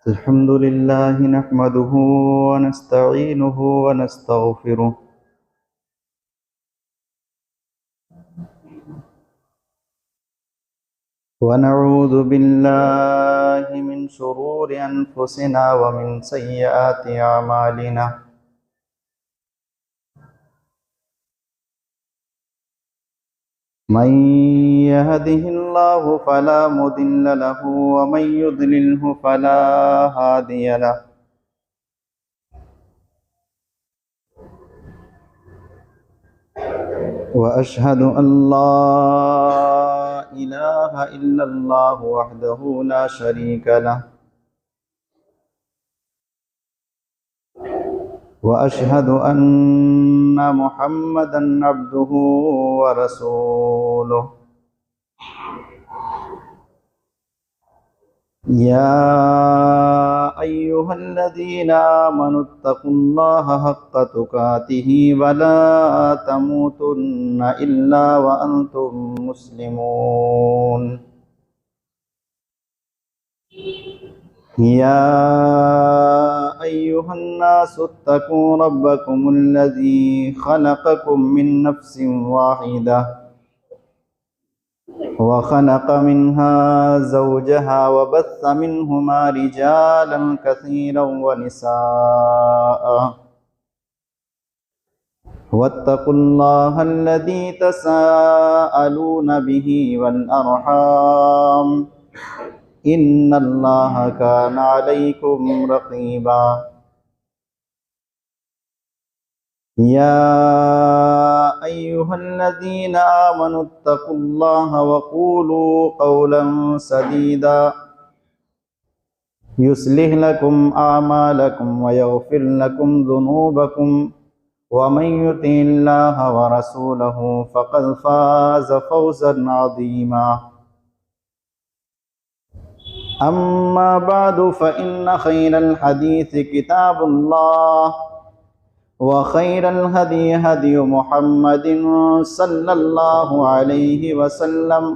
अल्हम्दुलिल्लाह नहमदुहु व नस्तईनुहु व नस्तगफिरुह व नऊज़ु बिल्लाहि मिन शुरूरि अनफुसिना व मिन सय्यिआति अमालिना मन यहदिहिल्लाहु फला मुदिल्ल लहु व मन युद्लिल्हु फला हादिय लहु व अशहदु अल्ला इलाहा इल्लल्लाहु वहदहु ला शरीक लहु व अशहदु अन्ना मुहम्मदन अब्दुहु व रसूलुहु या अय्युहल्लज़ीना आमनुत्तकुल्लाहा हक्का तुकातिही व ला तमूतुन्ना इल्ला व अंतुम मुस्लिमून या अय्युहन्नासु इत्तकू रब्बकुमुल्लज़ी खलक़कुम मिन नफ्सिन वाहिदा वखलक़ मिन्हा ज़ौजहा वबस्स मिन्हुमा रिजालन कसीरन व निसाअ वत्तक़ुल्लाहल्लज़ी तसाअलून बिही वल अर्हाम इन्नल्लाहा काना अलैकुम रक़ीबा या अय्युहल्लज़ीना आमनुत्तकुल्लाहा वक़ूलू क़ौलन सदीदा युस्लिह लकुम आमालकुम व यग़फिर लकुम ज़ुनूबकुम व मन युतिइल्लाहा व रसूलहु फ़क़द फ़ाज़ फ़ौज़न अज़ीमा अम्मा बअदु फ़इन्न खैरल हदीस किताबुल्लाह व खैरल हदी हदी मुहम्मदिन सल्लल्लाहु अलैहि वसल्लम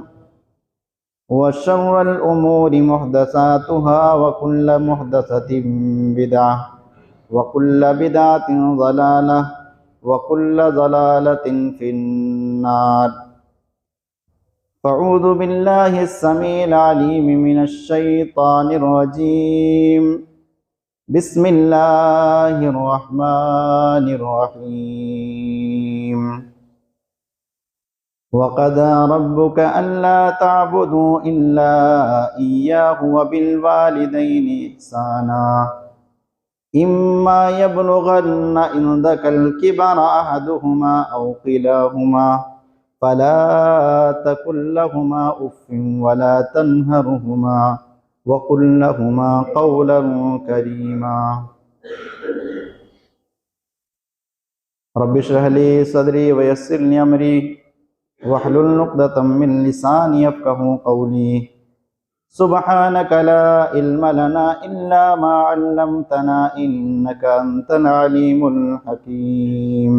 व शर्रल उमूरि मुहदसातुहा व कुल्ल मुहदसतिन बिदअह व कुल्ल बिदअतिन ज़लालह व कुल्ल ज़लालतिन फिन्नार फ़अऊज़ु बिल्लाहि अस्समीइल अलीम मिनश शैतानिर रजीम बिस्मिल्लाहिर्रहमानिर्रहीम वक़ज़ा रब्बुक अल्ला तअबुदू इल्ला इय्याहु व बिल वालिदैनि इहसाना इम्मा यब्लुगन्ना इंदकल किबरा अहदुहुमा औ किलाहुमा फला तकुल लहुमा उफ़्फ़िन वला तन्हरहुमा वक़ुल लहुमा क़ौलन करीमा रब्बि इश्रह ली सदरी व यस्सिर ली अमरी वहलुल उक़दतम मिन लिसानी यफ़क़हू क़ौली सुब्हानक ला इल्म लना इल्ला मा अल्लमतना इन्नका अंतल अलीमुल हकीम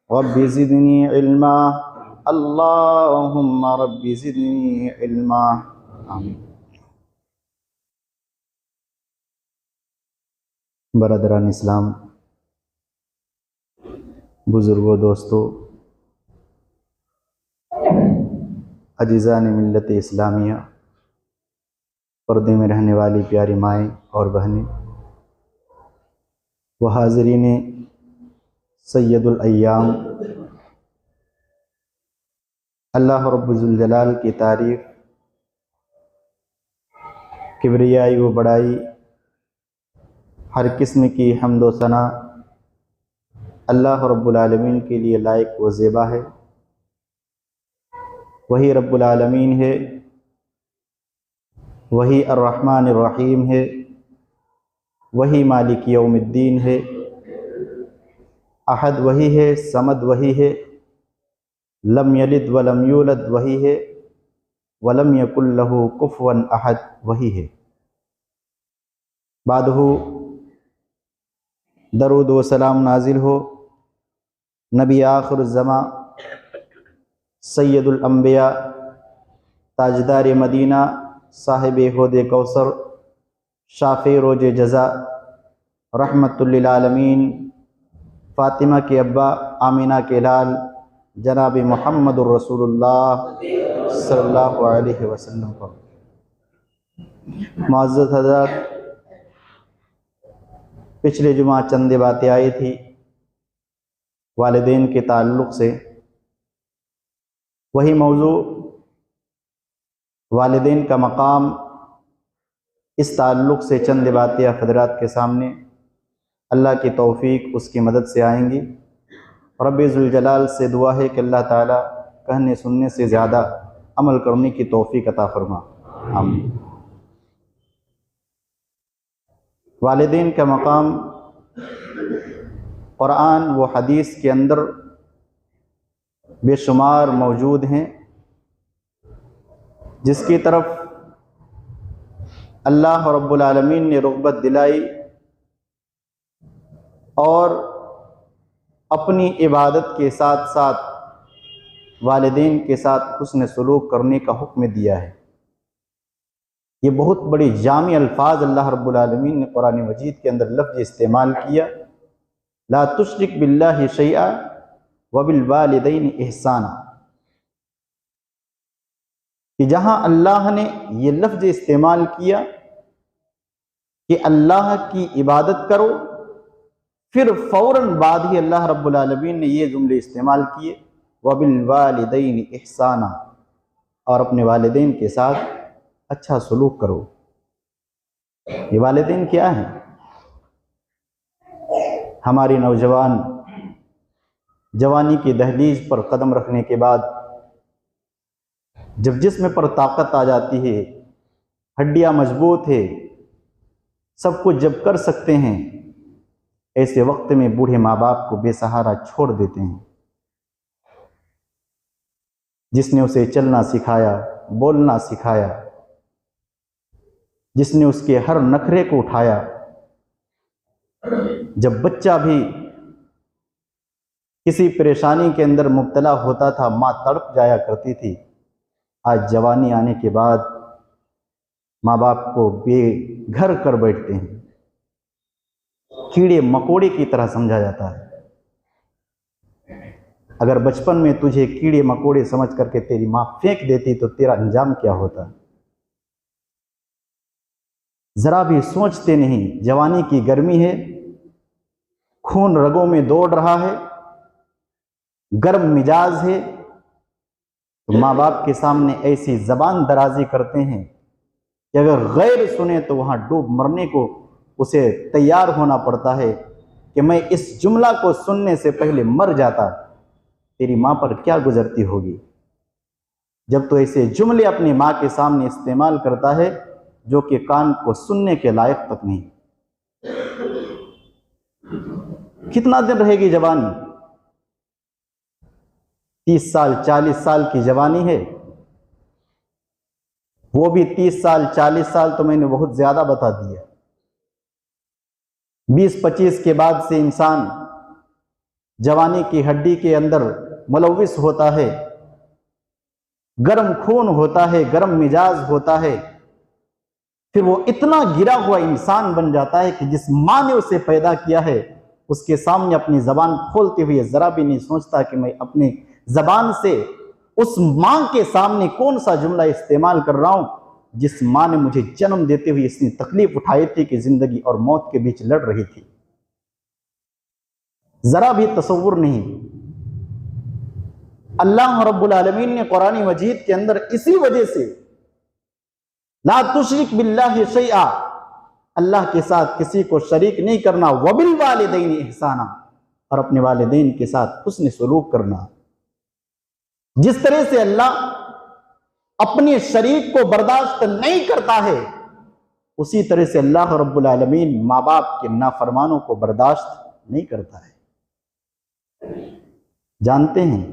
रब्बि ज़िदनी इल्मा अल्लाहुम्मा रब्बि ज़िदनी इल्मा आमीन। बरदरान इस्लाम, बुज़ुर्गों, दोस्तों, अजीज़ान मिल्लत इस्लामिया, पर्दे में रहने वाली प्यारी माएँ और बहनें व हाज़रीन सैयदुल अय्याम, अल्लाह रब्बुल जलाल की तारीफ़, किब्रियाई व बड़ाई, हर किस्म की हम्द व सना अल्लाह रब्बुल आलमीन के लिए लायक व ज़ेबा है। वही रब्बुल आलमीन है, वही अर्रहमानिर रहीम है, वही मालिक यौमिद्दीन है। अहद वही है, समद वही है, लम यलिद वलम यूलद वही है, वलम यकुल लहू कुफ़ुवन अहद वही है। बादहु दरूद व सलाम नाजिल हो नबी आखिर ज़मा सैयदुल अंबिया ताजदार मदीना, साहिब होदे कौसर, शाफ़े रोज जज़ा, रहमतुल लिल आलमीन, फ़ातिमा के अब्बा, आमिना के लाल, जनाब मुहम्मदुर रसूलुल्लाह सल्लल्लाहु अलैहि वसल्लम पर। मुअज़्ज़ज़ हज़रात, पिछले जुमा चंद बातें आई थी वालिदैन के ताल्लुक़ से। वही मौजू, वालिदैन का मकाम, इस ताल्लुक़ से चंद बातें हज़रात के सामने अल्लाह की तौफ़ीक, उसकी मदद से आएंगी। रब्बे ज़ुल जलाल से दुआ है कि अल्लाह ताला कहने सुनने से ज़्यादा अमल करने की तौफ़ीक अता फरमा, आमीन। वालिदैन का मकाम क़ुरान व हदीस के अंदर बेशुमार मौजूद हैं, जिसकी तरफ अल्लाह रब्बुल आलमीन ने रुग़बत दिलाई और अपनी इबादत के साथ साथ वालिदैन के साथ हुस्न सलूक करने का हुक्म दिया है। ये बहुत बड़ी जामी अल्फाज अल्लाह रब्बुल आलमीन ने कुरान मजीद के अंदर लफ्ज़ इस्तेमाल किया, ला तुश्रिक बिल्लाहि शैआ व बिल वालिदैन इहसाना, कि जहाँ अल्लाह ने ये लफ्ज़ इस्तेमाल किया कि अल्लाह की इबादत करो, फिर फ़ौरन बाद ही अल्लाह रब्बुल आलमीन ने ये जुमले इस्तेमाल किए, व बिल वालिदैन इहसाना, और अपने वालिदैन के साथ अच्छा सलूक करो। ये वालिदैन क्या हैं? हमारी नौजवान जवानी की दहलीज पर कदम रखने के बाद जब जिस्म पर ताकत आ जाती है, हड्डियां मजबूत है, सब कुछ जब कर सकते हैं, ऐसे वक्त में बूढ़े माँ बाप को बेसहारा छोड़ देते हैं। जिसने उसे चलना सिखाया, बोलना सिखाया, जिसने उसके हर नखरे को उठाया, जब बच्चा भी किसी परेशानी के अंदर मुब्तला होता था, माँ तड़प जाया करती थी। आज जवानी आने के बाद माँ बाप को बेघर कर बैठते हैं, कीड़े मकोड़े की तरह समझा जाता है। अगर बचपन में तुझे कीड़े मकोड़े समझ करके तेरी माँ फेंक देती तो तेरा अंजाम क्या होता? जरा भी सोचते नहीं। जवानी की गर्मी है, खून रगों में दौड़ रहा है, गर्म मिजाज है, तो माँ बाप के सामने ऐसी जबान दराजी करते हैं कि अगर गैर सुने तो वहां डूब मरने को उसे तैयार होना पड़ता है कि मैं इस जुमला को सुनने से पहले मर जाता। तेरी माँ पर क्या गुजरती होगी जब तो ऐसे जुमले अपनी माँ के सामने इस्तेमाल करता है जो कि कान को सुनने के लायक तक नहीं। कितना दिन रहेगी जवानी? 30 साल 40 साल की जवानी है, वो भी 30 साल 40 साल तो मैंने बहुत ज्यादा बता दिया। 20-25 के बाद से इंसान जवानी की हड्डी के अंदर मुलव्विस होता है, गर्म खून होता है, गर्म मिजाज होता है, फिर वो इतना गिरा हुआ इंसान बन जाता है कि जिस माँ ने उसे पैदा किया है उसके सामने अपनी जबान खोलते हुए जरा भी नहीं सोचता कि मैं अपनी जबान से उस माँ के सामने कौन सा जुमला इस्तेमाल कर रहा हूं जिस माँ ने मुझे जन्म देते हुए इतनी तकलीफ उठाई थी कि जिंदगी और मौत के बीच लड़ रही थी। जरा भी तसव्वुर नहीं। अल्लाह रब्बुल आलमीन ने कुरान मजीद के अंदर इसी वजह से ला तुश्रिक बिल्लाहि शैआ, अल्लाह के साथ किसी को शरीक नहीं करना, वबिल वालिदैन इहसाना, और अपने वालिदैन के साथ हुस्न सलूक करना। जिस तरह से अल्लाह अपने शरीक को बर्दाश्त नहीं करता है, उसी तरह से अल्लाह रब्बुल आलमीन माँ बाप के नाफरमानों को बर्दाश्त नहीं करता है। जानते हैं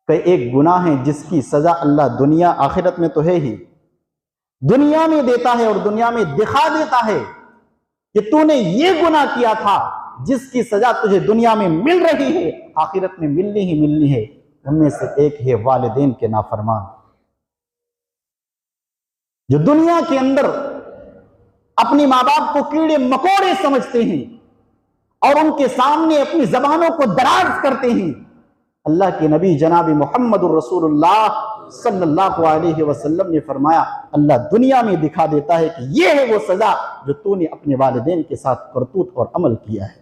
कि एक गुनाह है जिसकी सजा अल्लाह दुनिया आखिरत में तो है ही, दुनिया में देता है और दुनिया में दिखा देता है कि तूने ये गुनाह किया था जिसकी सजा तुझे दुनिया में मिल रही है, आखिरत में मिलनी ही मिलनी है। उनमें से एक है वालिदैन के नाफरमान। जो दुनिया के अंदर अपने माँ बाप को कीड़े मकोड़े समझते हैं और उनके सामने अपनी जबानों को दराज करते हैं, अल्लाह के नबी जनाब मोहम्मद रसूलुल्लाह सल्लल्लाहु अलैहि वसल्लम ने फरमाया, अल्लाह दुनिया में दिखा देता है कि यह है वो सजा जो तूने अपने वालिदैन के साथ करतूत और अमल किया है।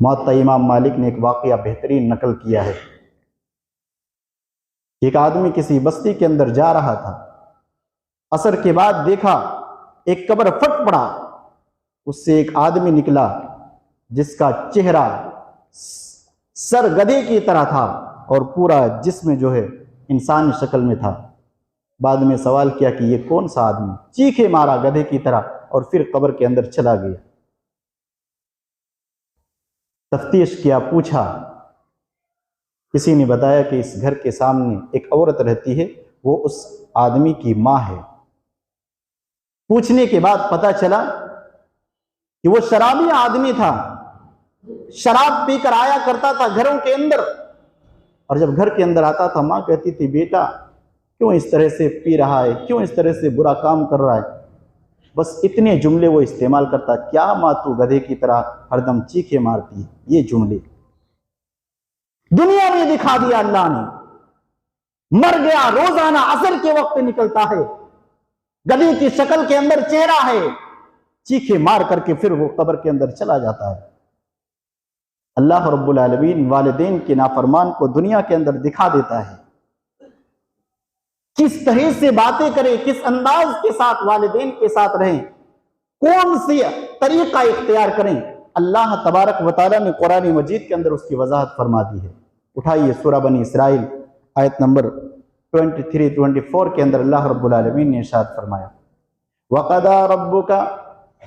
मुअत्ता इमाम मालिक ने एक वाकया बेहतरीन नकल किया है। एक आदमी किसी बस्ती के अंदर जा रहा था, असर के बाद देखा एक कब्र फट पड़ा, उससे एक आदमी निकला जिसका चेहरा सर गधे की तरह था और पूरा जिस्म जो है इंसानी शक्ल में था। बाद में सवाल किया कि ये कौन सा आदमी, चीखे मारा गधे की तरह और फिर कब्र के अंदर चला गया। तफ्तीश किया, पूछा, किसी ने बताया कि इस घर के सामने एक औरत रहती है, वो उस आदमी की मां है। पूछने के बाद पता चला कि वो शराबी आदमी था, शराब पीकर आया करता था घरों के अंदर, और जब घर के अंदर आता था मां कहती थी, बेटा क्यों इस तरह से पी रहा है, क्यों इस तरह से बुरा काम कर रहा है। बस इतने जुमले वो इस्तेमाल करता, क्या मां तू गधे की तरह हरदम चीखे मारती है, ये जुमले दुनिया में दिखा दिया अल्लाह ने। मर गया, रोजाना असर के वक्त निकलता है, गधे की शक्ल के अंदर चेहरा है, चीखे मार करके फिर वो कब्र के अंदर चला जाता है। अल्लाह रब्बुल आलमीन वालिदैन के नाफरमान को दुनिया के अंदर दिखा देता है, किस तरह से बातें करें, किस अंदाज के साथ वालिदैन के साथ रहें, कौन सी तरीका इख्तियार करें। अल्लाह तबारक व तआला ने कुरान मजीद के अंदर उसकी वजाहत फरमा दी है। उठाइए सूरा बनी इसराइल आयत नंबर 23-24 के अंदर अल्लाह रब्बुल आलमीन ने इरशाद फरमाया, वक़दा रब्बुका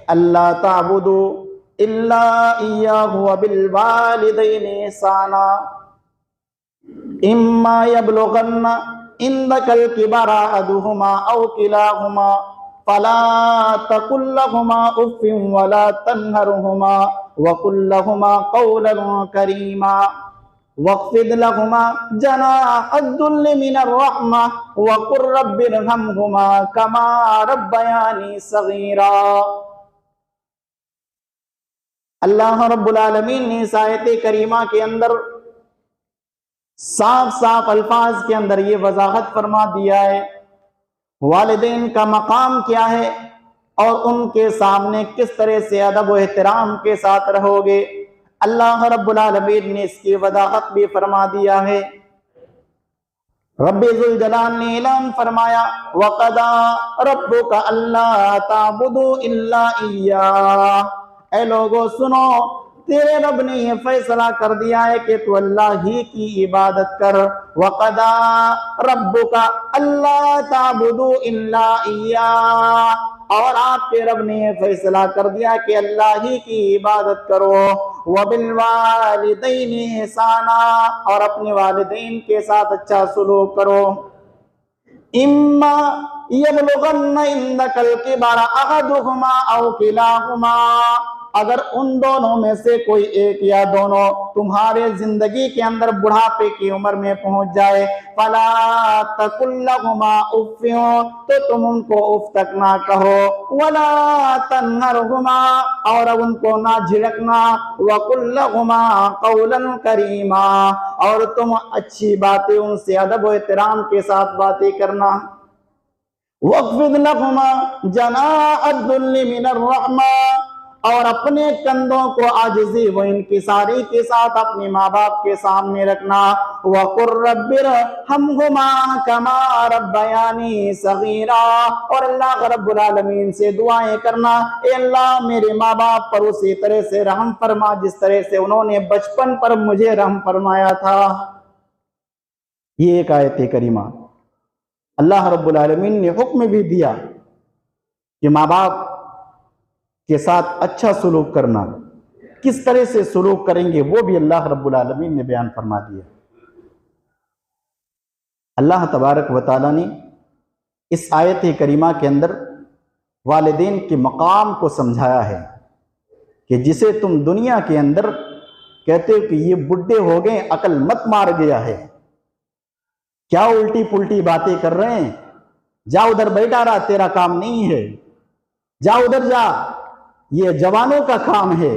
अल्ला ताबुदू इल्ला इय्याहु व बिल वालिदैनि इहसाना इम्मा यबलुगन्ना इंदकल किबरा अहदुहुमा औ किलाहुमा फला तकुल लहुमा उफ़्फ़िन वला तन्हरहुमा वकुल लहुमा क़ौलन करीमा वख़्फ़िद लहुमा जनाअद्दुल्लि मिनर रहमा वक़ुर रब्बिरहमहुमा कमा रब्बयानी सग़ीरा। अल्लाह रब्बुल आलमीन ने इस आयत करीमा के अंदर साफ साफ अल्फाज के अंदर ये वजाहत फरमा दिया है वालिदैन का मकाम क्या है और उनके सामने किस तरह से अदब व एहतराम के साथ रहोगे। अल्लाह रब्बुल आलमीन ने इसकी वजाहत भी फरमा दिया है। रब्बे ज़ुल जलाल ने ऐलान फरमाया, वक़दा रब्बुका अल्ला ताबुदू इल्ला इय्याह। ऐ लोगों सुनो, तेरे रब ने यह फैसला कर दिया है कि तू अल्लाह ही की इबादत कर। वक़दा रब्बुका अल्ला ताबुदू इल्ला इय्याह, और आपके रब ने यह फैसला कर दिया कि अल्लाह ही की इबादत करो। वबिल वालिदैनि इहसाना, और अपने वालिदैन के साथ अच्छा सुलूक करो। इम्मा यबलुगन्ना इंदकल किबरा अहदुहुमा औ किलाहुमा, अगर उन दोनों में से कोई एक या दोनों तुम्हारे जिंदगी के अंदर बुढ़ापे की उम्र में पहुंच जाए, फला तकुल लहुमा उफ़्फ़िन, तो तुम उनको उफ तक ना कहो, वला तन्हरहुमा, और अब उनको ना झिड़कना, वकुल लहुमा क़ौलन करीमा, और तुम अच्छी बातें उनसे अदब व एहतराम के साथ बातें करना। वक़्फ़िद लहुमा जनाअद्दुल्लि मिनर रहमा, और अपने कंधों को आजिज़ी व इंकिसारी के साथ अपने माँ बाप के सामने रखना। वक़ुर रब्बिरहमहुमा कमा रब्बयानी सग़ीरा, और अल्लाह रब्बुल आलमीन से दुआएं करना, ए अल्लाह मेरे माँ बाप पर उसी तरह से रहम फरमा जिस तरह से उन्होंने बचपन पर मुझे रहम फरमाया था। ये एक आयत करीमा। अल्लाह रब्बुल आलमीन ने हुक्म भी दिया कि माँ बाप के साथ अच्छा सुलूक करना, किस तरह से सुलूक करेंगे वो भी अल्लाह रब्बुल आलमीन ने बयान फरमा दिया। अल्लाह तबारक व तआला ने इस आयत करीमा के अंदर वालिदैन के मकाम को समझाया है कि जिसे तुम दुनिया के अंदर कहते हो कि ये बुढ़े हो गए, अकल मत मार गया है, क्या उल्टी पुल्टी बातें कर रहे हैं, जा उधर बैठा रहा, तेरा काम नहीं है, जा उधर जा, ये जवानों का काम है।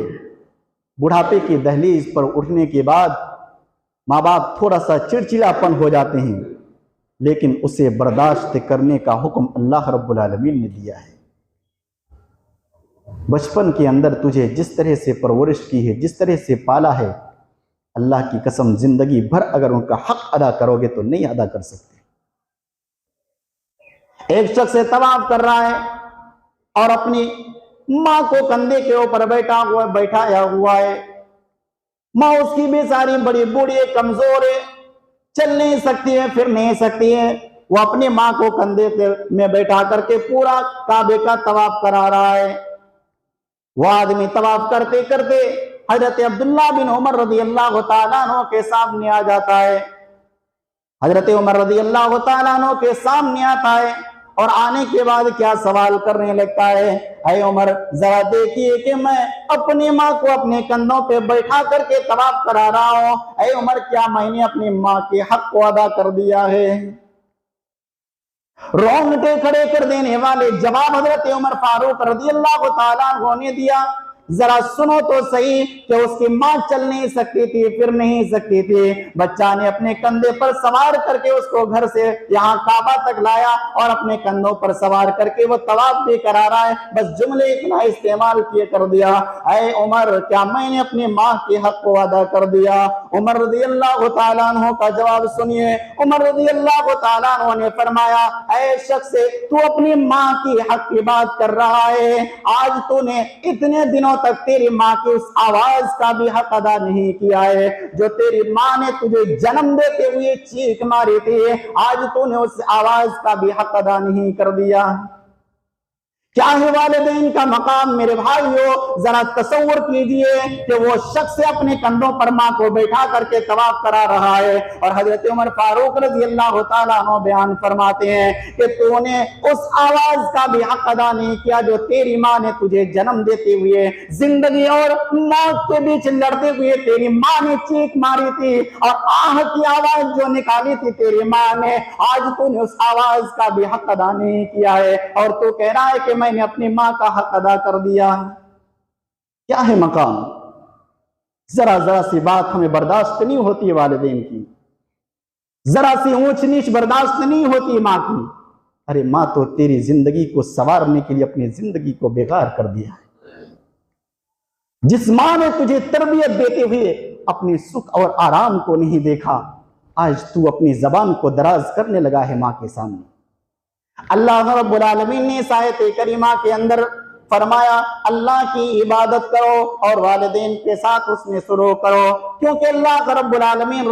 बुढ़ापे की दहलीज पर उठने के बाद माँ बाप थोड़ा सा चिड़चिड़ापन हो जाते हैं, लेकिन उसे बर्दाश्त करने का हुक्म अल्लाह रब्बुल आलमीन ने दिया है। बचपन के अंदर तुझे जिस तरह से परवरिश की है, जिस तरह से पाला है, अल्लाह की कसम जिंदगी भर अगर उनका हक अदा करोगे तो नहीं अदा कर सकते। एक शख्स तवाफ कर रहा है और अपनी माँ को कंधे के ऊपर बैठाया हुआ है। माँ उसकी बेचारी बड़ी बूढ़ी है, कमजोर है, चल नहीं सकती है, फिर नहीं सकती है। वो अपनी माँ को कंधे में बैठा करके पूरा काबे का तवाफ करा रहा है। वो आदमी तवाफ करते करते हजरत अब्दुल्ला बिन उमर रज़ी अल्लाह तआला अन्हु के सामने आ जाता है। हजरत उमर रज़ी अल्लाह तआला अन्हु के सामने आता है और आने के बाद क्या सवाल करने लगता है, अरे उमर जरा देखिए कि मैं अपनी माँ को अपने कंधों पे बैठा करके तवाफ करा रहा हूं, अरे उमर क्या मैंने अपनी माँ के हक को अदा कर दिया है? रोंगटे खड़े कर देने वाले जवाब हजरत उमर फारूक रज़ी अल्लाह तआला अन्हु ने दिया। जरा सुनो तो सही कि उसकी माँ चल नहीं सकती थी, फिर नहीं सकती थी, बच्चा ने अपने कंधे पर सवार करके उसको घर से यहाँ काबा तक लाया और अपने कंधों पर सवार करके वो तवाफ भी करा रहा है। बस जुमले इतना इस्तेमाल किए कर दिया, ऐ उमर क्या मैंने अपनी माँ के हक को अदा कर दिया? उमर रज़ी अल्लाह तआला अन्हु का जवाब सुनिए। उमर रज़ी अल्लाह तआला अन्हु ने फरमाया, ऐ शख्स तू अपनी माँ की हक की बात कर रहा है, आज तूने इतने दिनों तक तेरी माँ की उस आवाज का भी हक अदा नहीं किया है जो तेरी माँ ने तुझे जन्म देते हुए चीख मारी थी, आज तूने उस आवाज का भी हक अदा नहीं कर दिया। क्या है वालिदैन का मकाम मेरे भाइयों? जरा तसव्वुर कीजिए कि वो शख्स अपने कंधों पर माँ को बैठा करके तवाफ करा रहा है और हजरत उमर फारूक रज़ी अल्लाह तआला अन्हु बयान फरमाते हैं कि तूने उस आवाज का भी हक अदा नहीं किया जो तेरी माँ ने तुझे जन्म देते हुए जिंदगी और मौत के बीच लड़ते हुए तेरी माँ ने चीख मारी थी और आह की आवाज जो निकाली थी तेरी माँ ने, आज तूने उस आवाज का भी हक अदा नहीं किया है और तू कह रहा है कि मैंने अपनी माँ का हक अदा कर दिया। क्या है मकाम? जरा जरा सी बात हमें बर्दाश्त नहीं होती वालिदैन की, जरा सी ऊंच नीच बर्दाश्त नहीं होती माँ की। अरे माँ तो तेरी जिंदगी को संवारने के लिए अपनी जिंदगी को बेकार कर दिया है। जिस माँ ने तुझे तरबियत देते हुए अपने सुख और आराम को नहीं देखा, आज तू अपनी जबान को दराज करने लगा है माँ के सामने। अल्लाह रब्बुल आलमीन ने इस आयत करीमा के अंदर फरमाया, अल्लाह की इबादत करो और वालिदैन के साथ उसमें सुलूक करो, क्योंकि अल्लाह रब्बुल आलमीन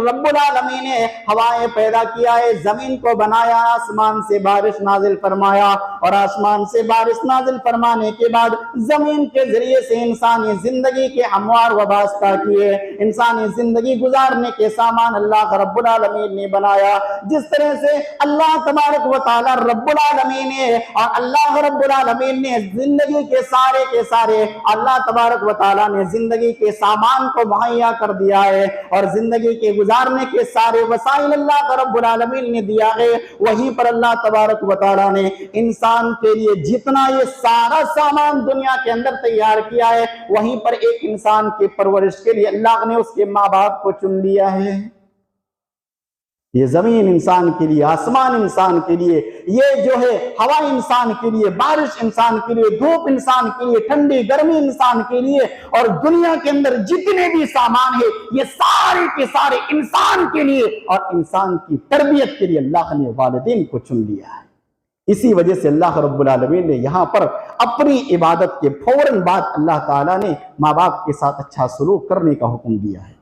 ने हवाएं पैदा किया है, जमीन को बनाया, आसमान से बारिश नाजिल फरमाया और आसमान से बारिश नाजिल फरमाने के बाद जमीन के जरिए से इंसानी जिंदगी के हमवार व वास्ता किए, इंसानी जिंदगी गुजारने के सामान अल्लाह रब्बुल आलमीन ने बनाया। जिस तरह से अल्लाह तबारक व तआला रब्बुल आलमीन ने और अल्लाह रब्बुल आलमीन ने जिंदगी के सारे अल्लाह तबारक व तआला ने जिंदगी के सामान को मुहैया कर दिया है और जिंदगी के गुजारने के सारे वसाइल अल्लाह रब्बुल आलमीन ने दिया है। वहीं पर अल्लाह तबारक व तआला ने इंसान के लिए जितना ये सारा सामान दुनिया के अंदर तैयार किया है, वहीं पर एक इंसान की परवरिश के लिए अल्लाह ने उसके माँ बाप को चुन लिया है। ये जमीन इंसान के लिए, आसमान इंसान के लिए, ये जो है हवा इंसान के लिए, बारिश इंसान के लिए, धूप इंसान के लिए, ठंडी गर्मी इंसान के लिए और दुनिया के अंदर जितने भी सामान है ये सारे के सारे इंसान के लिए और इंसान की तरबियत के लिए अल्लाह ने वालिदैन को चुन लिया है। इसी वजह से अल्लाह रब्बुल आलमीन ने यहाँ पर अपनी इबादत के फौरन बाद अल्लाह ताला ने माँ बाप के साथ अच्छा सलूक करने का हुक्म दिया है।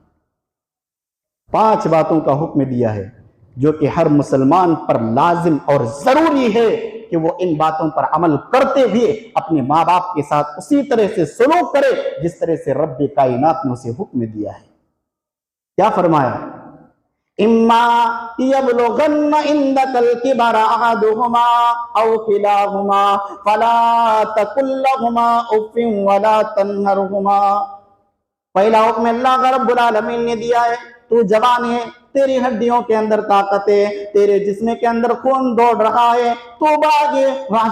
5 बातों का हुक्म दिया है जो कि हर मुसलमान पर लाजिम और जरूरी है कि वो इन बातों पर अमल करते हुए अपने माँ बाप के साथ उसी तरह से सलूक करे जिस तरह से रब्बे कायनात ने उसे हुक्म दिया है। क्या फरमाया? इम्मा यबलुगन्ना इंदकल किबरा अहदुहुमा औ किलाहुमा फला तकुल लहुमा उफ्फिन वला तन्हरहुमा। पहला हुक्म अल्लाह रब्बुल आलमीन ने दिया है, तू जवान है, तेरी हड्डियों के अंदर ताकत है, तेरे जिस्म के अंदर खून दौड़ रहा है, तो बागे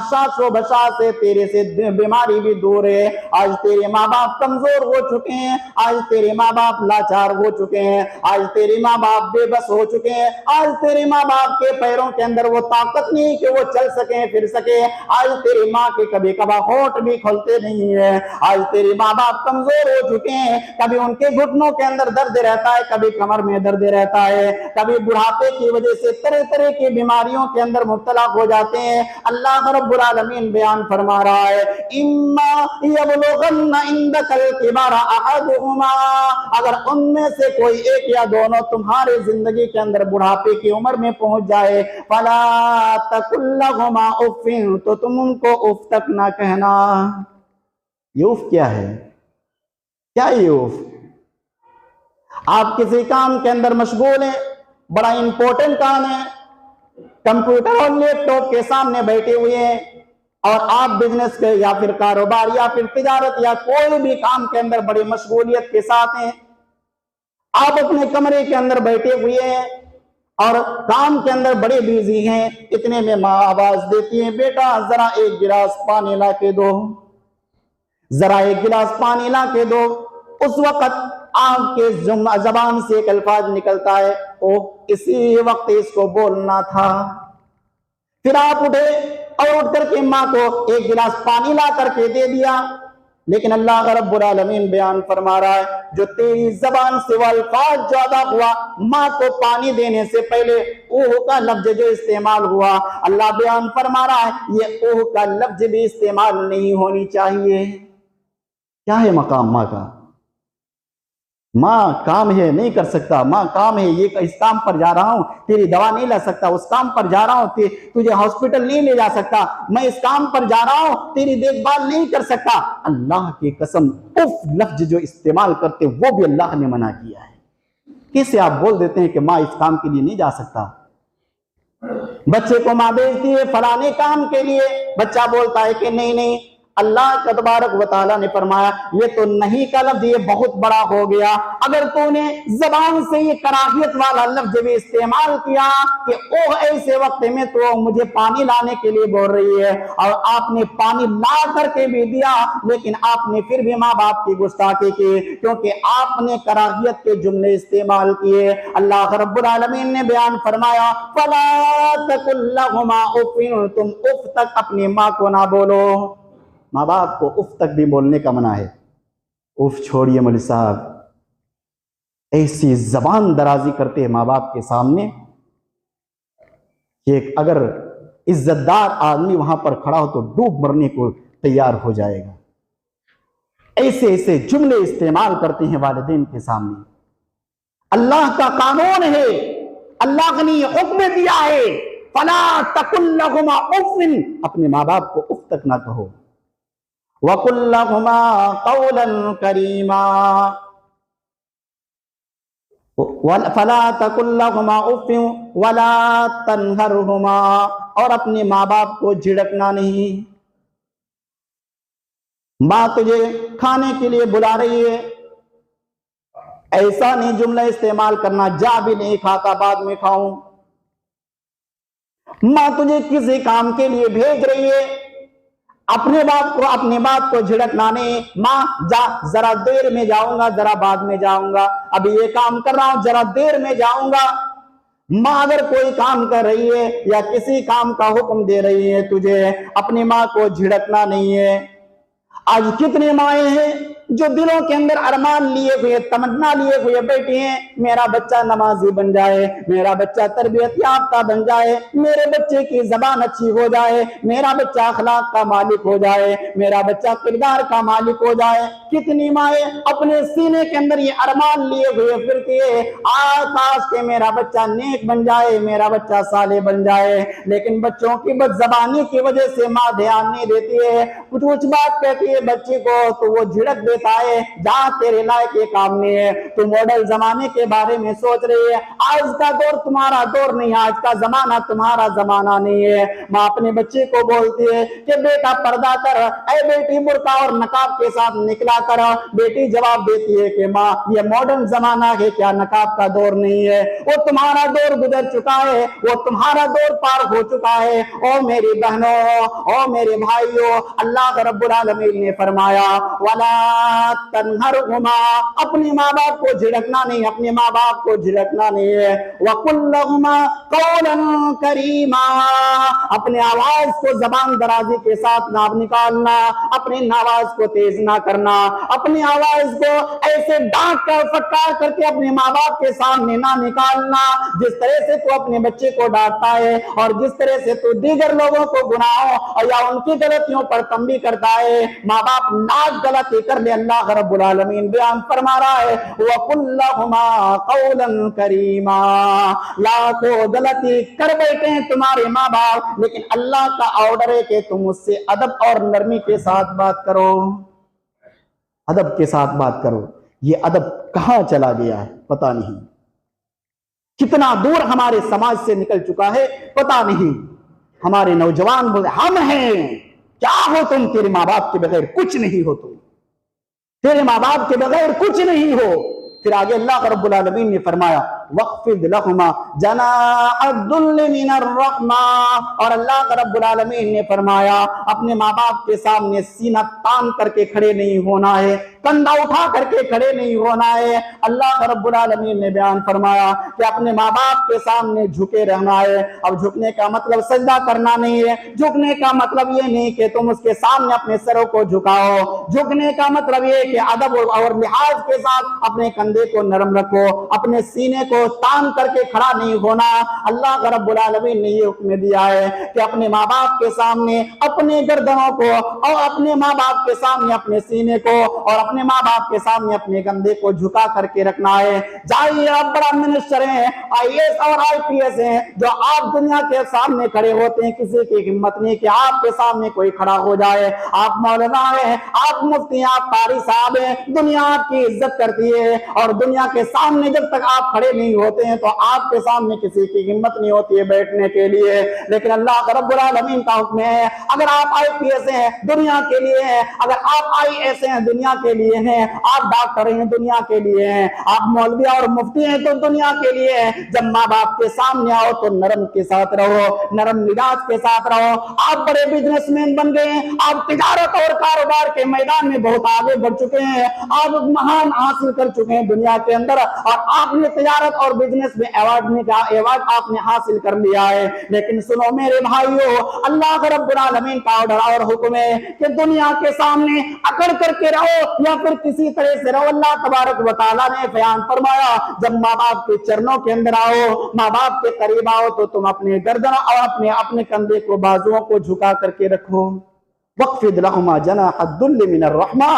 शाशो बशा से तेरे से बीमारी भी दूर है। आज तेरे माँ बाप कमजोर हो चुके हैं, आज तेरे माँ बाप लाचार हो चुके हैं, आज तेरे माँ बाप बेबस हो चुके हैं, आज तेरे माँ बाप के पैरों के अंदर वो ताकत नहीं कि वो चल सके फिर सके, आज तेरी माँ के कभी कभार होठ भी खोलते नहीं है, आज तेरे माँ बाप कमजोर हो चुके हैं, कभी उनके घुटनों के अंदर दर्द रहता है, कभी कमर में दर्द रहता है, कभी बुढ़ापे की वजह से तरह तरह की बीमारियों के अंदर मुब्तला हो जाते हैं। अल्लाह रब्बुल आलमीन बयान फरमा रहा है, इम्मा यबलुगन्ना इंदकल किबरा अहदुहुमा, अगर उनमें से कोई एक या दोनों तुम्हारे जिंदगी के अंदर बुढ़ापे की उम्र में पहुंच जाए, फला तकुल लहुमा उफ़्फ़िन, तो तुम उनको उफ तक ना कहना। ये उफ क्या है? क्या ये उफ? आप किसी काम के अंदर मशगूल हैं, बड़ा इंपॉर्टेंट काम है, कंप्यूटर और लैपटॉप के सामने बैठे हुए हैं, और आप बिजनेस के या फिर कारोबार या फिर तिजारत या कोई भी काम के अंदर बड़ी मशगूलियत के साथ हैं, आप अपने कमरे के अंदर बैठे हुए हैं और काम के अंदर बड़े बिजी हैं, इतने में माँ आवाज देती है, बेटा जरा एक गिलास पानी ला के दो, जरा एक गिलास पानी ला के दो। उस वक्त आपके जबान से एक अल्फाज निकलता है, ओ इसी वक्त इसको बोलना था। फिर आप उठे और उठ करके माँ को एक गिलास पानी ला करके दे दिया, लेकिन अल्लाह रब्बुल आलमीन बयान फरमा रहा है, जो तेरी जबान से वो अल्फाज ज्यादा हुआ, माँ को पानी देने से पहले ओह का लफ्ज जो इस्तेमाल हुआ, अल्लाह बयान फरमा रहा है, ये ओह का लफ्ज भी इस्तेमाल नहीं होनी चाहिए। क्या है मकाम माँ का? माँ काम है नहीं कर सकता, माँ काम है ये इस काम पर जा रहा हूं, तेरी दवा नहीं ला सकता, उस काम पर जा रहा हूं, तुझे हॉस्पिटल नहीं ले जा सकता, मैं इस काम पर जा रहा हूं, तेरी देखभाल नहीं कर सकता। अल्लाह की कसम, उफ लफ्ज जो इस्तेमाल करते वो भी अल्लाह ने मना किया है। कैसे आप बोल देते हैं कि माँ इस काम के लिए नहीं जा सकता? बच्चे को माँ भेजती है फलाने काम के लिए, बच्चा बोलता है कि नहीं नहीं, अल्लाह तबारक व तआला ने फरमाया ये तो नहीं का लफ्ज ये बहुत बड़ा हो गया। अगर तूने जबान से ये कराहियत वाला लफ्ज भी इस्तेमाल किया कि ओह ऐसे वक्त में तो मुझे पानी लाने के लिए बोल रही है, और आपने पानी ला करके भी दिया, लेकिन आपने फिर भी माँ बाप की गुस्ताखी की, क्योंकि आपने कराहियत के जुमले इस्तेमाल किए। अल्लाह रब्बुल आलमीन ने बयान फरमाया, फला तकुल लहुमा उफ़्फ़िन, तुम उफ तक अपनी माँ को ना बोलो। माँ बाप को उफ तक भी बोलने का मना है। उफ छोड़िए मौलवी साहब, ऐसी जबान दराजी करते हैं माँ बाप के सामने कि अगर इज्जतदार आदमी वहां पर खड़ा हो तो डूब मरने को तैयार हो जाएगा। ऐसे ऐसे जुमले इस्तेमाल करते हैं वालिदैन के सामने। अल्लाह का कानून है, अल्लाह ने ये हुक्म दिया है, फला तकुल लहुमा उफ़्फ़िन, अपने माँ बाप को उफ तक ना कहो। वकुल लहुमा कौलन करीमा, फला तकुल लहुमा उफ़्फ़िन वला तनहरहुमा, और अपने माँ बाप को झिड़कना नहीं। माँ तुझे खाने के लिए बुला रही है, ऐसा नहीं जुमला इस्तेमाल करना, जा भी नहीं खाता बाद में खाऊं। माँ तुझे किसी काम के लिए भेज रही है, अपने बाप को झिड़कना नहीं। माँ जा, जरा देर में जाऊंगा, जरा बाद में जाऊंगा, अभी ये काम कर रहा हूं, जरा देर में जाऊंगा। माँ अगर कोई काम कर रही है या किसी काम का हुक्म दे रही है तुझे, अपनी माँ को झिड़कना नहीं है। आज कितने माएँ हैं जो दिलों के अंदर अरमान लिए हुए, तमन्ना लिए हुए बैठी हैं, मेरा बच्चा नमाजी बन जाए, मेरा बच्चा तरबियत याफ्ता बन जाए, मेरे बच्चे की जबान अच्छी हो जाए, मेरा बच्चा अखलाक का मालिक हो जाए, मेरा बच्चा किरदार का मालिक हो जाए। कितनी माएँ अपने सीने के अंदर ये अरमान लिए हुए फिरती है, आकाश के मेरा बच्चा नेक बन जाए, मेरा बच्चा साले बन जाए, लेकिन बच्चों की बदजबानी की वजह से माँ ध्यान नहीं देती है, कुछ बात कहती है बच्चे को तो वो झिड़क देता है, जहाँ तेरे लायक ये काम नहीं है, तू मॉडल जमाने के बारे में सोच रही है। आज का दौर तुम्हारा दौर नहीं, आज का जमाना तुम्हारा जमाना नहीं है। माँ अपने बच्चे को बोलती है कि बेटा पर्दा कर, ऐ बेटी बुर्का और नकाब के साथ निकला कर। बेटी जवाब देती है कि माँ ये मॉडर्न जमाना है क्या, नकाब का दौर नहीं है, वो तुम्हारा दौर गुजर चुका है, वो तुम्हारा दौर पार हो चुका है। ओ मेरी बहनों, ओ मेरे भाइयों, अल्लाह रब्बुल आलमीन ने फरमाया वला तन्हरहुमा, अपने माँ बाप को झिड़कना नहीं, अपने माँ बाप को झिड़कना नहीं है। वकुल लहुमा कौलन करीमा, अपने आवाज को जबान दराजी के साथ ना निकालना, अपनी आवाज को तेज ना करना, अपनी आवाज को ऐसे डांट कर फटकार करके अपने माँ बाप के सामने ना निकालना जिस तरह से तू अपने बच्चे को डांटता है और जिस तरह से तू दीगर लोगों को गुनाहों और या उनकी गलतियों पर तंबी करता है। माँ बाप नाक गलती कर ले, अल्लाह रब्बुल आलमीन बयान फरमा रहा है वकुल लहुमा कौलन करीमा, लाखों गलती कर बैठे हैं तुम्हारे माँ बाप, लेकिन अल्लाह का ऑर्डर है कि तुम उससे अदब और नरमी के साथ बात करो, अदब के साथ बात करो। ये अदब कहां चला गया है पता नहीं, कितना दूर हमारे समाज से निकल चुका है पता नहीं। हमारे नौजवान बोले हम हैं, क्या हो तुम, तेरे माँ बाप के बगैर कुछ नहीं हो, तुम तेरे माँ बाप के बगैर कुछ नहीं हो। फिर आगे अल्लाह रब्बुल आलमीन ने फरमाया वक़्फ़िद लहुमा जनाअद्दुल्ल मिनर रहमा, और अल्लाह रब्बुल आलमीन ने फरमाया अपने माँ बाप के सामने सीना तान करके खड़े नहीं होना है, कंधा उठा करके खड़े नहीं होना है। अल्लाह रब्बुल आलमीन ने बयान फरमाया कि अपने माँ बाप के सामने झुके रहना है। अब झुकने का मतलब सजदा करना नहीं है, झुकने का मतलब ये नहीं कि तुम उसके सामने अपने सरों को झुकाओ, झुकने का मतलब ये कि अदब और लिहाज के साथ अपने कंधे को नरम रखो, अपने सीने को तान करके खड़ा नहीं होना। अल्लाह रब्बुल आलमीन ने ये हुक्म दिया है कि अपने माँ बाप के सामने अपने गर्दनों को और अपने माँ बाप के सामने अपने सीने को और अपने माँ बाप के सामने अपने कंधे को झुका करके रखना है। जाइए आप बड़ा मिनिस्टर हैं, IAS और IPS हैं, जो आप दुनिया के सामने खड़े होते हैं, किसी की हिम्मत नहीं कि आपके सामने कोई खड़ा हो जाए। आप मौलाना हैं, आप मुफ्ती हैं, आप कारी साहब हैं, दुनिया आपकी इज्जत करती है और दुनिया के सामने जब तक आप खड़े नहीं होते हैं तो आपके सामने किसी की हिम्मत नहीं होती है बैठने के लिए। लेकिन अल्लाह रब्बुल आलमीन का हुक्म है, अगर आप IPS हैं दुनिया के लिए हैं, अगर आप IAS हैं दुनिया के लिए हैं, आप डॉक्टर हैं दुनिया के लिए हैं, आप मौलवी और मुफ्ती हैं तो दुनिया के लिए हैं। जब माँ बाप के सामने आओ तो नरम के साथ रहो, नरम मिजाज के साथ रहो। आप बड़े बिजनेसमैन बन गए हैं, आप तिजारत और कारोबार के मैदान में बहुत आगे बढ़ चुके हैं, आप महान हासिल कर चुके हैं दुनिया के अंदर और आपने तिजारत और बिजनेस में अवार्ड आपने हासिल कर लिया है। लेकिन सुनो मेरे भाइयों, अल्लाह रब्बुल आलमीन का ऑर्डर और हुक्म है कि दुनिया के सामने अकड़ करके रहो या फिर किसी तरह से रहो। अल्लाह तबारक व तआला ने बयान फरमाया जब माँ बाप के चरणों के अंदर आओ, माँ बाप के करीब आओ तो तुम अपने गर्दन और अपने कंधे को बाजुओं को झुका करके रखो। वक़्फ़िद लहुमा जनाअद्दुल्ल मिनर रहमा,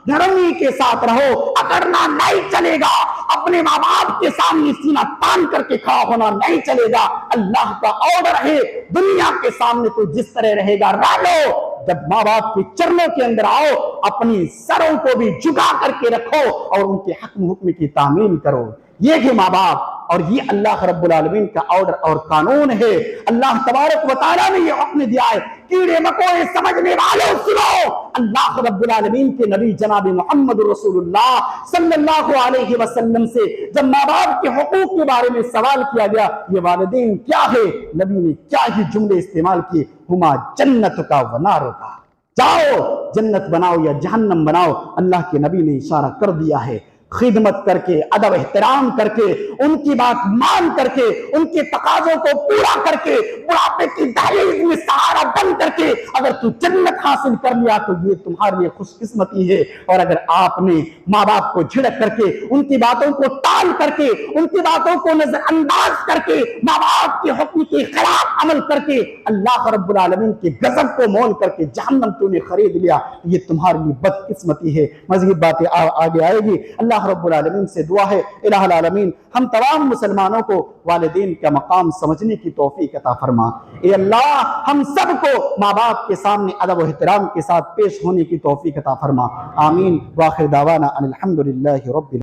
नरमी के साथ रहो, अकड़ना नहीं चलेगा, अपने माँ बाप के सामने सीना तान करके खड़ा होना नहीं चलेगा। अल्लाह का ऑर्डर है, दुनिया के सामने तो जिस तरह रहेगा रह लो, जब माँ बाप के चरणों के अंदर आओ अपनी सरों को भी झुका करके रखो और उनके हुक्म की तामील करो। ये है माँ बाप और ये अल्लाह रब्बुल आलमीन का ऑर्डर और कानून है। अल्लाह तबारक व तआला ने ये हुक्म दिया है, कीड़े मकोड़े समझने वालों सुनो, अल्लाह रब्बुल आलमीन के नबी जनाब मोहम्मद रसूलुल्लाह सल्लल्लाहु अलैहि वसल्लम से जब माँ बाप के हुकूक के बारे में सवाल किया गया, ये वालिदैन क्या है, नबी ने क्या ही जुमले इस्तेमाल किए, हुमा जन्नत का व नार का, जाओ जन्नत बनाओ या जहन्नम बनाओ। अल्लाह के नबी ने इशारा कर दिया है, खिदमत करके, अदब एहतराम करके, उनकी बात मान करके, उनके तकाजों को पूरा करके, बुढ़ापे की दहलीज में सहारा बन करके अगर तू जन्नत हासिल कर लिया तो ये तुम्हारे लिए खुशकिस्मती है। और अगर आपने माँ बाप को झिड़क करके, उनकी बातों को टाल करके, उनकी बातों को नजरअंदाज करके, माँ बाप के हुक्म के खिलाफ अमल करके अल्लाह रब्बुल आलमीन के गजब को मोल करके जहन्नम तूने खरीद लिया, ये तुम्हारे लिए बदकिस्मती है। मज़ीद बातें आगे आएगी। अल्लाह अल्लाह रब्बुल आलमीन से दुआ है, इलाहुल आलमीन हम तमाम मुसलमानों को वालिदैन का मकाम समझने की तौफीक अता फरमा। ए अल्लाह हम सबको माँ बाप के सामने अदब व एहतराम के साथ पेश होने की तौफीक अता फरमा। आमीन। व आखिर दावाना अनिल हम्दुलिल्लाहि रब्बिल